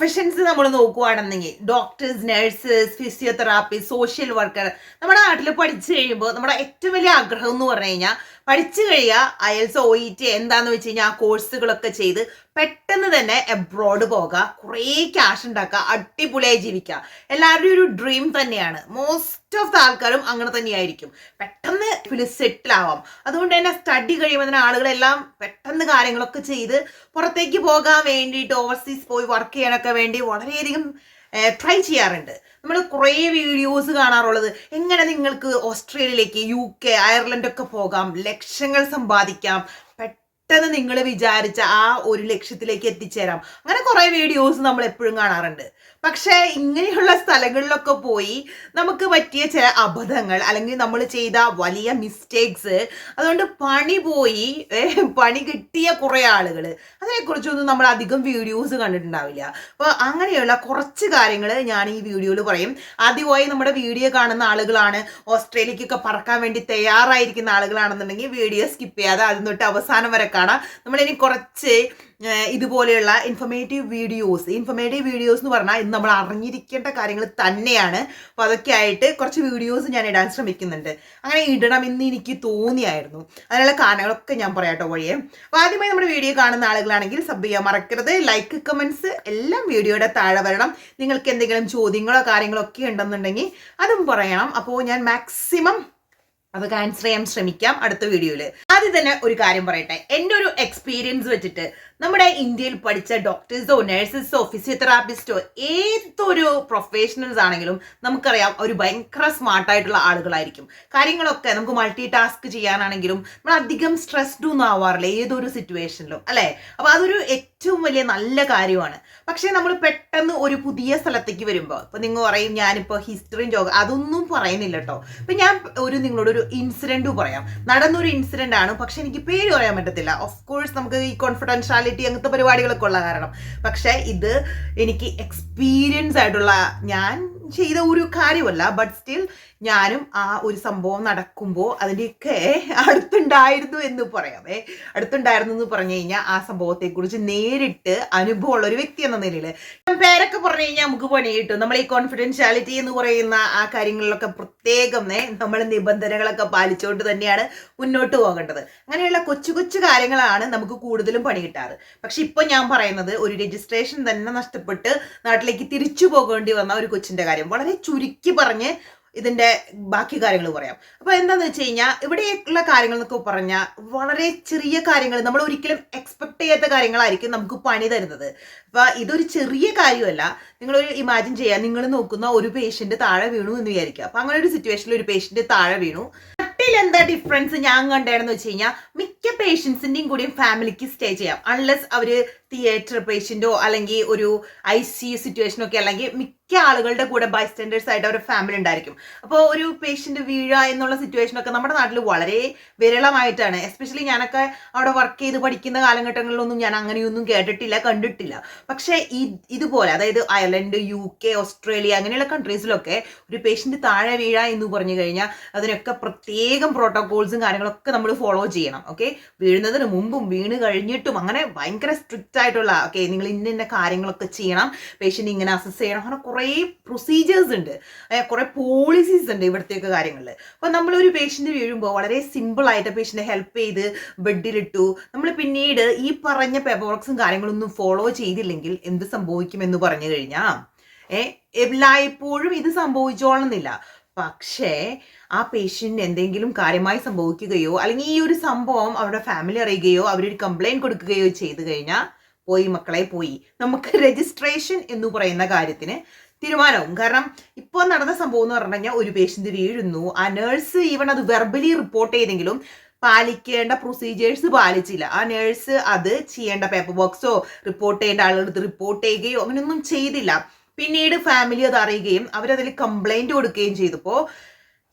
Professions നമ്മൾ നോക്കുകയാണെന്നെങ്കിൽ doctors, nurses, physiotherapist, social worker നമ്മുടെ നാട്ടിൽ പഠിച്ചു കഴിയുമ്പോൾ നമ്മുടെ ഏറ്റവും വലിയ ആഗ്രഹം എന്ന് പറഞ്ഞു കഴിഞ്ഞാൽ പഠിച്ചു കഴിയുക, IELTS, OET എന്താന്ന് വെച്ച് കഴിഞ്ഞാൽ ആ കോഴ്സുകളൊക്കെ ചെയ്ത് പെട്ടെന്ന് തന്നെ എബ്രോഡ് പോകുക, കുറേ ക്യാഷ് ഉണ്ടാക്കുക, അടിപൊളിയായി ജീവിക്കുക. എല്ലാവരുടെയും ഒരു ഡ്രീം തന്നെയാണ്. മോസ്റ്റ് ഓഫ് ദ ആൾക്കാരും അങ്ങനെ തന്നെയായിരിക്കും. പെട്ടെന്ന് സെറ്റിൽ ആവാം. അതുകൊണ്ട് തന്നെ സ്റ്റഡി കഴിയുമ്പോൾ തന്നെ ആളുകളെല്ലാം പെട്ടെന്ന് കാര്യങ്ങളൊക്കെ ചെയ്ത് പുറത്തേക്ക് പോകാൻ വേണ്ടിയിട്ട് ഓവർസീസ് പോയി വർക്ക് ചെയ്യാനൊക്കെ വേണ്ടി വളരെയധികം ട്രൈ ചെയ്യാറുണ്ട്. നമ്മൾ കുറേ വീഡിയോസ് കാണാറുള്ളത് എങ്ങനെ നിങ്ങൾക്ക് ഓസ്ട്രേലിയയിലേക്ക്, UK, അയർലൻഡൊക്കെ പോകാം, ലക്ഷങ്ങൾ സമ്പാദിക്കാം, പെട്ടെന്ന് നിങ്ങൾ വിചാരിച്ച ആ ഒരു ലക്ഷ്യത്തിലേക്ക് എത്തിച്ചേരാം. അങ്ങനെ കുറേ വീഡിയോസ് നമ്മൾ എപ്പോഴും കാണാറുണ്ട്. പക്ഷേ ഇങ്ങനെയുള്ള സ്ഥലങ്ങളിലൊക്കെ പോയി നമുക്ക് പറ്റിയ ചില അബദ്ധങ്ങൾ അല്ലെങ്കിൽ നമ്മൾ ചെയ്ത വലിയ മിസ്റ്റേക്സ്, അതുകൊണ്ട് പണി കിട്ടിയ കുറേ ആളുകൾ, അതിനെക്കുറിച്ചൊന്നും നമ്മൾ അധികം വീഡിയോസ് കണ്ടിട്ടുണ്ടാവില്ല. അപ്പോൾ അങ്ങനെയുള്ള കുറച്ച് കാര്യങ്ങൾ ഞാൻ ഈ വീഡിയോയിൽ പറയും. ആദ്യമായി നമ്മുടെ വീഡിയോ കാണുന്ന ആളുകളാണ്, ഓസ്ട്രേലിയക്കൊക്കെ പറക്കാൻ വേണ്ടി തയ്യാറായിരിക്കുന്ന ആളുകളാണെന്നുണ്ടെങ്കിൽ വീഡിയോ സ്കിപ്പ് ചെയ്യാതെ ആദ്യം തൊട്ട് അവസാനം വരെ കാണാം. നമ്മളിനി കുറച്ച് ഇതുപോലെയുള്ള ഇൻഫർമേറ്റീവ് വീഡിയോസ് എന്ന് പറഞ്ഞാൽ ഇന്ന് നമ്മൾ അറിഞ്ഞിരിക്കേണ്ട കാര്യങ്ങൾ തന്നെയാണ്. അപ്പോൾ അതൊക്കെ ആയിട്ട് കുറച്ച് വീഡിയോസ് ഞാൻ ഇടാൻ ശ്രമിക്കുന്നുണ്ട്. അങ്ങനെ ഇടണമെന്ന് എനിക്ക് തോന്നിയായിരുന്നു. അതിനുള്ള കാരണങ്ങളൊക്കെ ഞാൻ പറയാട്ടോ വഴിയേ. അപ്പോൾ ആദ്യമായി നമ്മുടെ വീഡിയോ കാണുന്ന ആളുകളാണെങ്കിൽ സബ് ചെയ്യാൻ മറക്കരുത്. ലൈക്ക്, കമൻസ് എല്ലാം വീഡിയോയുടെ താഴെ വരണം. നിങ്ങൾക്ക് എന്തെങ്കിലും ചോദ്യങ്ങളോ കാര്യങ്ങളോ ഒക്കെ ഉണ്ടെന്നുണ്ടെങ്കിൽ അതും പറയണം. അപ്പോൾ ഞാൻ മാക്സിമം അതൊക്കെ ആൻസർ ചെയ്യാൻ ശ്രമിക്കാം അടുത്ത വീഡിയോയിൽ. ആദ്യം തന്നെ ഒരു കാര്യം പറയട്ടെ. എൻ്റെ ഒരു എക്സ്പീരിയൻസ് വെച്ചിട്ട് നമ്മുടെ ഇന്ത്യയിൽ പഠിച്ച ഡോക്ടേഴ്സോ, നഴ്സസോ, ഫിസിയോതെറാപ്പിസ്റ്റോ ഏതൊരു പ്രൊഫഷണൽസ് ആണെങ്കിലും നമുക്കറിയാം അവർ ഭയങ്കര സ്മാർട്ടായിട്ടുള്ള ആളുകളായിരിക്കും. കാര്യങ്ങളൊക്കെ നമുക്ക് മൾട്ടി ടാസ്ക് ചെയ്യാനാണെങ്കിലും നമ്മൾ അധികം സ്ട്രെസ്ഡ് ഒന്നും ആവാറില്ല ഏതൊരു സിറ്റുവേഷനിലും, അല്ലേ? അപ്പോൾ അതൊരു ഏറ്റവും വലിയ നല്ല കാര്യമാണ്. പക്ഷേ നമ്മൾ പെട്ടെന്ന് ഒരു പുതിയ സ്ഥലത്തേക്ക് വരുമ്പോൾ, ഇപ്പം നിങ്ങൾ പറയും ഞാനിപ്പോൾ ഹിസ്റ്ററിയും അതൊന്നും പറയുന്നില്ല കേട്ടോ. ഇപ്പം ഞാൻ നിങ്ങളോട് ഒരു ഇൻസിഡന്റ് പറയാം. നടന്നൊരു ഇൻസിഡന്റ് ആണ്, പക്ഷെ എനിക്ക് പേര് പറയാൻ പറ്റത്തില്ല. ഓഫ് കോഴ്സ് നമുക്ക് ഈ കോൺഫിഡൻഷ്യാലിറ്റി അങ്ങനത്തെ പരിപാടികളൊക്കെ ഉള്ള കാരണം. പക്ഷെ ഇത് എനിക്ക് എക്സ്പീരിയൻസ് ആയിട്ടുള്ള, ഞാൻ ചെയ്ത ഒരു കാര്യമല്ല, ബട്ട് സ്റ്റിൽ ഞാനും ആ ഒരു സംഭവം നടക്കുമ്പോൾ അതിൻ്റെയൊക്കെ അടുത്തുണ്ടായിരുന്നു എന്ന് പറഞ്ഞു കഴിഞ്ഞാൽ ആ സംഭവത്തെക്കുറിച്ച് നേരിട്ട് അനുഭവമുള്ള ഒരു വ്യക്തി എന്ന നിലയിൽ പേരൊക്കെ പറഞ്ഞു കഴിഞ്ഞാൽ നമുക്ക് പണി കിട്ടും. നമ്മൾ ഈ കോൺഫിഡൻഷ്യാലിറ്റി എന്ന് പറയുന്ന ആ കാര്യങ്ങളിലൊക്കെ പ്രത്യേകം നമ്മൾ നിബന്ധനകളൊക്കെ പാലിച്ചുകൊണ്ട് തന്നെയാണ് മുന്നോട്ട് പോകേണ്ടത്. അങ്ങനെയുള്ള കൊച്ചു കൊച്ചു കാര്യങ്ങളാണ് നമുക്ക് കൂടുതലും പണി കിട്ടാറ്. പക്ഷെ ഇപ്പൊ ഞാൻ പറയുന്നത് ഒരു രജിസ്ട്രേഷൻ തന്നെ നഷ്ടപ്പെട്ട് നാട്ടിലേക്ക് തിരിച്ചു പോകേണ്ടി വന്ന ഒരു കൊച്ചിന്റെ കാര്യം. വളരെ ചുരുക്കി പറഞ്ഞ് ഇതിന്റെ ബാക്കി കാര്യങ്ങൾ പറയാം. അപ്പൊ എന്താന്ന് വെച്ച് കഴിഞ്ഞാൽ ഇവിടെയുള്ള കാര്യങ്ങൾ എന്നൊക്കെ പറഞ്ഞാൽ വളരെ ചെറിയ കാര്യങ്ങൾ, നമ്മൾ ഒരിക്കലും എക്സ്പെക്ട് ചെയ്യാത്ത കാര്യങ്ങളായിരിക്കും നമുക്ക് പണി തരുന്നത്. അപ്പൊ ഇതൊരു ചെറിയ കാര്യമല്ല. നിങ്ങളൊരു ഇമാജിൻ ചെയ്യാം, നിങ്ങൾ നോക്കുന്ന ഒരു പേഷ്യന്റ് താഴെ വീണു എന്ന് വിചാരിക്കുക. അപ്പൊ അങ്ങനെ ഒരു സിറ്റുവേഷനിൽ ഒരു പേഷ്യന്റ് താഴെ വീണു. എന്താ ഡിഫറൻസ് ഞാൻ കണ്ടതെന്ന് വെച്ച് കഴിഞ്ഞാൽ മിക്ക പേഷ്യൻസിന്റെയും കൂടിയും ഫാമിലിക്ക് സ്റ്റേ ചെയ്യാം, അൺലെസ് അവര് തിയേറ്റർ പേഷ്യന്റോ അല്ലെങ്കിൽ ഒരു ICU സിറ്റുവേഷനോ ഒക്കെ അല്ലെങ്കിൽ മിക്ക ആളുകളുടെ കൂടെ ബൈസ്റ്റാൻഡേഴ്സ് ആയിട്ട് അവരുടെ ഫാമിലി ഉണ്ടായിരിക്കും. അപ്പോൾ ഒരു പേഷ്യന്റ് വീഴ എന്നുള്ള സിറ്റുവേഷനൊക്കെ നമ്മുടെ നാട്ടിൽ വളരെ വിരളമായിട്ടാണ്. എസ്പെഷ്യലി ഞാനൊക്കെ അവിടെ വർക്ക് ചെയ്ത് പഠിക്കുന്ന കാലഘട്ടങ്ങളിലൊന്നും ഞാൻ അങ്ങനെയൊന്നും കേട്ടിട്ടില്ല, കണ്ടിട്ടില്ല. പക്ഷേ ഇതുപോലെ, അതായത് അയർലൻഡ്, UK, ഓസ്ട്രേലിയ അങ്ങനെയുള്ള കൺട്രീസിലൊക്കെ ഒരു പേഷ്യന്റ് താഴെ വീഴ എന്ന് പറഞ്ഞു കഴിഞ്ഞാൽ അതിനൊക്കെ പ്രത്യേകം പ്രോട്ടോകോൾസും കാര്യങ്ങളൊക്കെ നമ്മൾ ഫോളോ ചെയ്യണം. ഓക്കെ, വീഴുന്നതിന് മുമ്പും വീണ് കഴിഞ്ഞിട്ടും അങ്ങനെ ഭയങ്കര സ്ട്രിക്റ്റ് ആയിട്ടുള്ള, ഓക്കെ നിങ്ങൾ ഇന്ന കാര്യങ്ങളൊക്കെ ചെയ്യണം, പേഷ്യന്റ് ഇങ്ങനെ അസസ് ചെയ്യണം, അങ്ങനെ കുറേ പ്രൊസീജിയേഴ്സ് ഉണ്ട്, കുറേ പോളിസീസ് ഉണ്ട് ഇവിടത്തേക്ക് കാര്യങ്ങളിൽ. അപ്പോൾ നമ്മളൊരു പേഷ്യന്റ് വീഴുമ്പോൾ വളരെ സിമ്പിൾ ആയിട്ട് പേഷ്യന്റ് ഹെൽപ്പ് ചെയ്ത് ബെഡിലിട്ടു. നമ്മൾ പിന്നീട് ഈ പറഞ്ഞ പേപ്പർ വർക്ക്സും കാര്യങ്ങളൊന്നും ഫോളോ ചെയ്തില്ലെങ്കിൽ എന്ത് സംഭവിക്കുമെന്ന് പറഞ്ഞു കഴിഞ്ഞാൽ എല്ലായ്പ്പോഴും ഇത് സംഭവിച്ചോളന്നില്ല. പക്ഷേ ആ പേഷ്യന്റ് എന്തെങ്കിലും കാര്യമായി സംഭവിക്കുകയോ അല്ലെങ്കിൽ ഈ ഒരു സംഭവം അവരുടെ ഫാമിലി അറിയുകയോ അവരൊരു കംപ്ലൈന്റ് കൊടുക്കുകയോ ചെയ്തു കഴിഞ്ഞാൽ പോയി മക്കളെ പോയി. നമുക്ക് രജിസ്ട്രേഷൻ എന്ന് പറയുന്ന കാര്യത്തിന് തീരുമാനവും. കാരണം ഇപ്പോൾ നടന്ന സംഭവം എന്ന് പറഞ്ഞു കഴിഞ്ഞാൽ ഒരു പേഷ്യന്റ് വീഴുന്നു, ആ നേഴ്സ് ഈവൻ അത് വെർബലി റിപ്പോർട്ട് ചെയ്തെങ്കിലും പാലിക്കേണ്ട പ്രൊസീജിയേഴ്സ് പാലിച്ചില്ല. ആ നേഴ്സ് അത് ചെയ്യേണ്ട പേപ്പർ വർക്ക്സോ റിപ്പോർട്ട് ചെയ്യേണ്ട ആളുകളടുത്ത് റിപ്പോർട്ട് ചെയ്യുകയോ അങ്ങനെയൊന്നും ചെയ്തില്ല. പിന്നീട് ഫാമിലി അത് അറിയുകയും അവരതിൽ കംപ്ലൈന്റ് കൊടുക്കുകയും ചെയ്തപ്പോൾ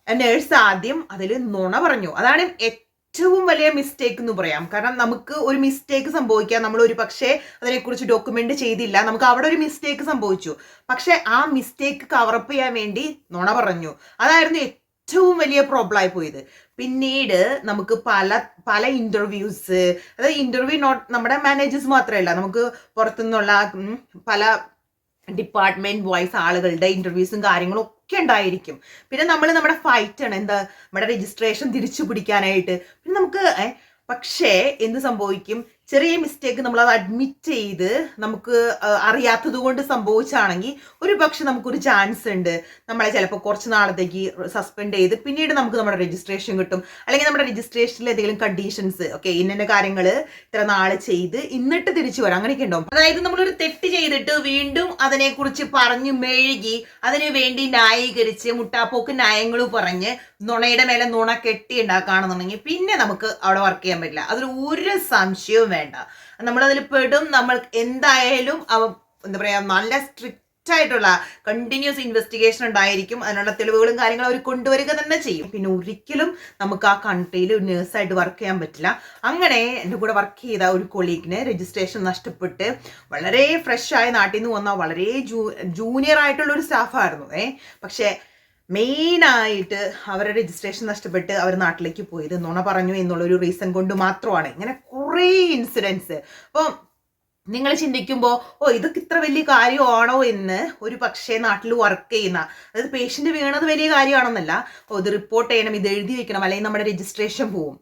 നേഴ്സ് ആദ്യം അതിൽ നുണ പറഞ്ഞു. അതാണ് ഏറ്റവും വലിയ മിസ്റ്റേക്ക് എന്ന് പറയാം. കാരണം നമുക്ക് ഒരു മിസ്റ്റേക്ക് സംഭവിക്കാം, നമ്മൾ ഒരു പക്ഷേ അതിനെക്കുറിച്ച് ഡോക്യുമെന്റ് ചെയ്തില്ല, നമുക്ക് അവിടെ ഒരു മിസ്റ്റേക്ക് സംഭവിച്ചു, പക്ഷെ ആ മിസ്റ്റേക്ക് കവറപ്പ് ചെയ്യാൻ വേണ്ടി നുണ പറഞ്ഞു. അതായിരുന്നു ഏറ്റവും വലിയ പ്രോബ്ലം ആയി പോയത്. പിന്നീട് നമുക്ക് പല ഇന്റർവ്യൂസ്, അതായത് ഇന്റർവ്യൂ നമ്മുടെ മാനേജേഴ്സ് മാത്രമല്ല, നമുക്ക് പുറത്തുനിന്നുള്ള പല ഡിപ്പാർട്ട്മെന്റ് വൈസ് ആളുകളുടെ ഇന്റർവ്യൂസും കാര്യങ്ങളും ഒക്കെ ഉണ്ടായിരിക്കും. പിന്നെ നമ്മൾ നമ്മുടെ ഫൈറ്റ് ആണ് എന്താ നമ്മുടെ രജിസ്ട്രേഷൻ തിരിച്ചു പിടിക്കാനായിട്ട്. പിന്നെ നമുക്ക് പക്ഷേ എന്ത് സംഭവിക്കും, ചെറിയ മിസ്റ്റേക്ക് നമ്മൾ അത് അഡ്മിറ്റ് ചെയ്ത് നമുക്ക് അറിയാത്തത് കൊണ്ട് സംഭവിച്ചാണെങ്കിൽ ഒരു പക്ഷെ നമുക്കൊരു ചാൻസ് ഉണ്ട് നമ്മളെ ചിലപ്പോൾ കുറച്ച് നാളത്തേക്ക് സസ്പെൻഡ് ചെയ്ത് പിന്നീട് നമുക്ക് നമ്മുടെ രജിസ്ട്രേഷൻ കിട്ടും. അല്ലെങ്കിൽ നമ്മുടെ രജിസ്ട്രേഷനിൽ എന്തെങ്കിലും കണ്ടീഷൻസ് ഓക്കെ ഇന്ന കാര്യങ്ങൾ ഇത്ര നാൾ ചെയ്ത് എന്നിട്ട് തിരിച്ചു വരാം, അങ്ങനെയൊക്കെ ഉണ്ടാവും. അതായത് നമ്മളൊരു തെറ്റ് ചെയ്തിട്ട് വീണ്ടും അതിനെക്കുറിച്ച് പറഞ്ഞു മെഴുകി അതിനു വേണ്ടി ന്യായീകരിച്ച് മുട്ടാപ്പോക്ക് ന്യായങ്ങൾ പറഞ്ഞ് നുണയുടെ മേലെ നുണ കെട്ടി ഉണ്ടാക്കുകയാണെന്നുണ്ടെങ്കിൽ പിന്നെ നമുക്ക് അവിടെ വർക്ക് ചെയ്യാൻ പറ്റില്ല. അതിൽ ഒരു സംശയവും വേണ്ട, നമ്മളതിൽ പെടും. നമ്മൾ എന്തായാലും എന്താ പറയാ നല്ല സ്ട്രിക്റ്റ് ആയിട്ടുള്ള കണ്ടിന്യൂസ് ഇൻവെസ്റ്റിഗേഷൻ ഉണ്ടായിരിക്കും. അതിനുള്ള തെളിവുകളും കാര്യങ്ങളും അവർ കൊണ്ടുവരിക തന്നെ ചെയ്യും. പിന്നെ ഒരിക്കലും നമുക്ക് ആ കൺട്രിയിൽ ഒരു നേഴ്സായിട്ട് വർക്ക് ചെയ്യാൻ പറ്റില്ല. അങ്ങനെ എൻ്റെ കൂടെ വർക്ക് ചെയ്ത ഒരു കൊളീഗിന് രജിസ്ട്രേഷൻ നഷ്ടപ്പെട്ട് വളരെ ഫ്രഷ് ആയി നാട്ടിൽ നിന്ന് വന്ന വളരെ ജൂനിയർ ആയിട്ടുള്ള ഒരു സ്റ്റാഫായിരുന്നു. പക്ഷേ മെയിനായിട്ട് അവരുടെ രജിസ്ട്രേഷൻ നഷ്ടപ്പെട്ട് അവർ നാട്ടിലേക്ക് പോയത് നുണ പറഞ്ഞു എന്നുള്ളൊരു റീസൺ കൊണ്ട് മാത്രമാണ്. ഇങ്ങനെ കുറേ ഇൻസിഡൻസ്. അപ്പോൾ നിങ്ങൾ ചിന്തിക്കുമ്പോൾ ഇതൊക്കെ ഇത്ര വലിയ കാര്യമാണോ എന്ന് ഒരു പക്ഷേ നാട്ടിൽ വർക്ക് ചെയ്യുന്ന, അതായത് പേഷ്യന്റ് വീണത് വലിയ കാര്യമാണെന്നല്ല, ഇത് റിപ്പോർട്ട് ചെയ്യണം, ഇത് എഴുതി വെക്കണം, അല്ലെങ്കിൽ നമ്മുടെ രജിസ്ട്രേഷൻ പോവും.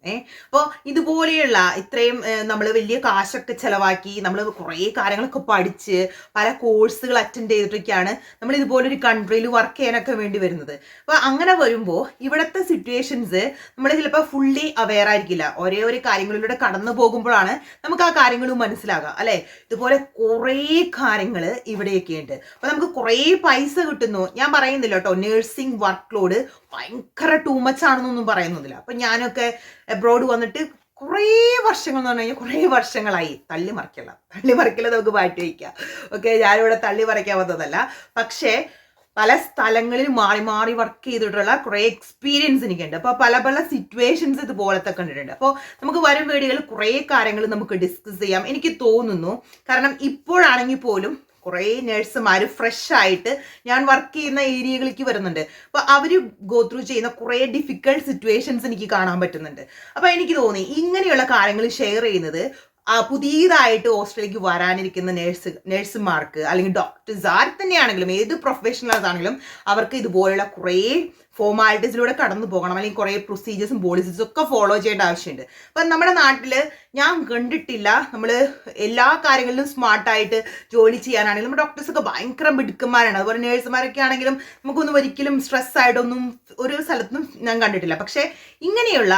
അപ്പോൾ ഇതുപോലെയുള്ള ഇത്രയും നമ്മൾ വലിയ കാശൊക്കെ ചെലവാക്കി നമ്മൾ കുറേ കാര്യങ്ങളൊക്കെ പഠിച്ച് പല കോഴ്സുകൾ അറ്റൻഡ് ചെയ്തിട്ടൊക്കെയാണ് നമ്മൾ ഇതുപോലൊരു കൺട്രിയിൽ വർക്ക് ചെയ്യാനൊക്കെ വേണ്ടി വരുന്നത്. അപ്പോൾ അങ്ങനെ വരുമ്പോൾ ഇവിടുത്തെ സിറ്റുവേഷൻസ് നമ്മൾ ചിലപ്പോൾ ഫുള്ളി അവെയർ ആയിരിക്കില്ല. ഒരേ ഒരു കാര്യങ്ങളിലൂടെ കടന്നു പോകുമ്പോഴാണ് നമുക്ക് ആ കാര്യങ്ങൾ മനസ്സിലാകുക, അല്ലേ? ഇതുപോലെ കുറേ കാര്യങ്ങൾ ഇവിടെയൊക്കെ ഉണ്ട്. അപ്പൊ നമുക്ക് കുറേ പൈസ കിട്ടുന്നു. ഞാൻ പറയുന്നില്ല കേട്ടോ, നേഴ്സിംഗ് വർക്ക് ലോഡ് ഭയങ്കര ടൂ മച്ച് ആണെന്നൊന്നും പറയുന്നില്ല. അപ്പൊ ഞാനൊക്കെ അബ്രോഡ് വന്നിട്ട് കുറേ വർഷങ്ങൾ എന്ന് പറഞ്ഞു കഴിഞ്ഞാൽ കുറേ വർഷങ്ങളായി. തള്ളി മറിക്കല്ല നമുക്ക് മാറ്റി വയ്ക്കാം. ഓക്കെ, ഞാനിവിടെ തള്ളി മറിക്കാൻ വന്നതല്ല. പക്ഷേ പല സ്ഥലങ്ങളിൽ മാറി മാറി വർക്ക് ചെയ്തിട്ടുള്ള കുറേ എക്സ്പീരിയൻസ് എനിക്കുണ്ട്. അപ്പോൾ പല പല സിറ്റുവേഷൻസ് ഇതുപോലത്തെ കണ്ടിട്ടുണ്ട്. അപ്പോൾ നമുക്ക് വരും വീഡിയോയിൽ കുറേ കാര്യങ്ങൾ നമുക്ക് ഡിസ്കസ് ചെയ്യാം എനിക്ക് തോന്നുന്നു. കാരണം ഇപ്പോഴാണെങ്കിൽ പോലും കുറേ നഴ്സുമാർ ഫ്രഷ് ആയിട്ട് ഞാൻ വർക്ക് ചെയ്യുന്ന ഏരിയകളിലേക്ക് വരുന്നുണ്ട്. അപ്പോൾ അവർ ഗോ ത്രൂ ചെയ്യുന്ന കുറേ ഡിഫിക്കൽട്ട് സിറ്റുവേഷൻസ് എനിക്ക് കാണാൻ പറ്റുന്നുണ്ട്. അപ്പോൾ എനിക്ക് തോന്നി ഇങ്ങനെയുള്ള കാര്യങ്ങൾ ഷെയർ ചെയ്യുന്നത് പുതിയതായിട്ട് ഹോസ്റ്റലിലേക്ക് വരാനിരിക്കുന്ന നഴ്സുമാർക്ക് അല്ലെങ്കിൽ ഡോക്ടേഴ്സ് ആര് തന്നെയാണെങ്കിലും ഏത് പ്രൊഫഷണൽസ് ആണെങ്കിലും അവർക്ക് ഇതുപോലുള്ള കുറേ ഫോർമാലിറ്റീസിലൂടെ കടന്നു പോകണം, അല്ലെങ്കിൽ കുറേ പ്രൊസീജിയേഴ്സും പോളിസീസും ഒക്കെ ഫോളോ ചെയ്യേണ്ട ആവശ്യമുണ്ട്. അപ്പം നമ്മുടെ നാട്ടിൽ ഞാൻ കണ്ടിട്ടില്ല നമ്മൾ എല്ലാ കാര്യങ്ങളിലും സ്മാർട്ടായിട്ട് ജോലി ചെയ്യാനാണെങ്കിലും നമ്മുടെ ഡോക്ടേഴ്സൊക്കെ ഭയങ്കര മിടുക്കന്മാരാണ്. അതുപോലെ നേഴ്സുമാരൊക്കെ ആണെങ്കിലും നമുക്കൊന്നും ഒരിക്കലും സ്ട്രെസ് ആയിട്ടൊന്നും ഒരു സ്ഥലത്തും ഞാൻ കണ്ടിട്ടില്ല. പക്ഷേ ഇങ്ങനെയുള്ള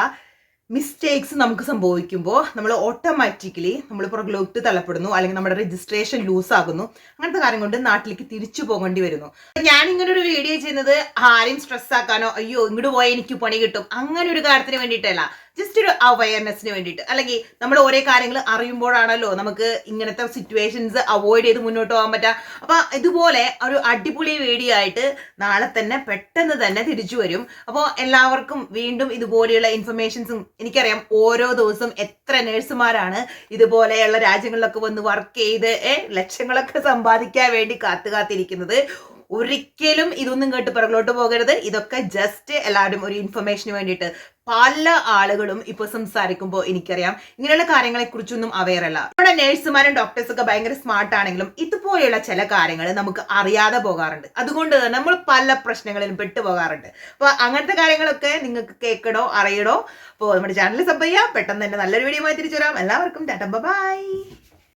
മിസ്റ്റേക്സ് നമുക്ക് സംഭവിക്കുമ്പോൾ നമ്മൾ ഓട്ടോമാറ്റിക്കലി നമ്മൾ പുറകിലോട്ട് തള്ളപ്പെടുന്നു, അല്ലെങ്കിൽ നമ്മുടെ രജിസ്ട്രേഷൻ ലൂസ് ആകുന്നു. അങ്ങനത്തെ കാര്യം കൊണ്ട് നാട്ടിലേക്ക് തിരിച്ചു പോകേണ്ടി വരുന്നു. ഞാൻ ഇങ്ങനെ ഒരു വീഡിയോ ചെയ്യുന്നത് ആരെയും സ്ട്രെസ് ആക്കാനോ അയ്യോ ഇങ്ങോട്ട് പോയാൽ എനിക്ക് പണി കിട്ടും അങ്ങനെ ഒരു കാര്യത്തിന് വേണ്ടിയിട്ടല്ല, ജസ്റ്റ് ഒരു അവയർനെസ്സിന് വേണ്ടിയിട്ട്. അല്ലെങ്കിൽ നമ്മൾ ഓരോ കാര്യങ്ങൾ അറിയുമ്പോഴാണല്ലോ നമുക്ക് ഇങ്ങനത്തെ സിറ്റുവേഷൻസ് അവോയ്ഡ് ചെയ്ത് മുന്നോട്ട് പോകാൻ പറ്റുക. അപ്പോൾ ഇതുപോലെ ഒരു അടിപൊളി വീഡിയോ ആയിട്ട് നാളെ തന്നെ പെട്ടെന്ന് തന്നെ തിരിച്ചു വരും. അപ്പോൾ എല്ലാവർക്കും വീണ്ടും ഇതുപോലെയുള്ള ഇൻഫർമേഷൻസും, എനിക്കറിയാം ഓരോ ദിവസം എത്ര നഴ്സുമാരാണ് ഇതുപോലെയുള്ള രാജ്യങ്ങളിലൊക്കെ വന്ന് വർക്ക് ചെയ്ത് ലക്ഷങ്ങളൊക്കെ സമ്പാദിക്കാൻ വേണ്ടി കാത്തിരിക്കുന്നത്. ഒരിക്കലും ഇതൊന്നും കേട്ട് പിറകിലോട്ട് പോകരുത്. ഇതൊക്കെ ജസ്റ്റ് എല്ലാവരും ഒരു ഇൻഫർമേഷന് വേണ്ടിയിട്ട്. പല ആളുകളും ഇപ്പൊ സംസാരിക്കുമ്പോൾ എനിക്കറിയാം ഇങ്ങനെയുള്ള കാര്യങ്ങളെ കുറിച്ചൊന്നും അവെയർ അല്ല. നമ്മുടെ നേഴ്സുമാരും ഡോക്ടേഴ്സൊക്കെ ഭയങ്കര സ്മാർട്ട് ആണെങ്കിലും ഇതുപോലെയുള്ള ചില കാര്യങ്ങൾ നമുക്ക് അറിയാതെ പോകാറുണ്ട്. അതുകൊണ്ട് തന്നെ നമ്മൾ പല പ്രശ്നങ്ങളിലും പെട്ടുപോകാറുണ്ട്. അപ്പൊ അങ്ങനത്തെ കാര്യങ്ങളൊക്കെ നിങ്ങൾക്ക് കേൾക്കണോ അറിയണോ? അപ്പോൾ നമ്മുടെ ചാനൽ സബ് ചെയ്യാം. പെട്ടെന്ന് തന്നെ നല്ലൊരു വീഡിയോ ആയി തിരിച്ചു വരാം. എല്ലാവർക്കും ടാറ്റ ബൈ.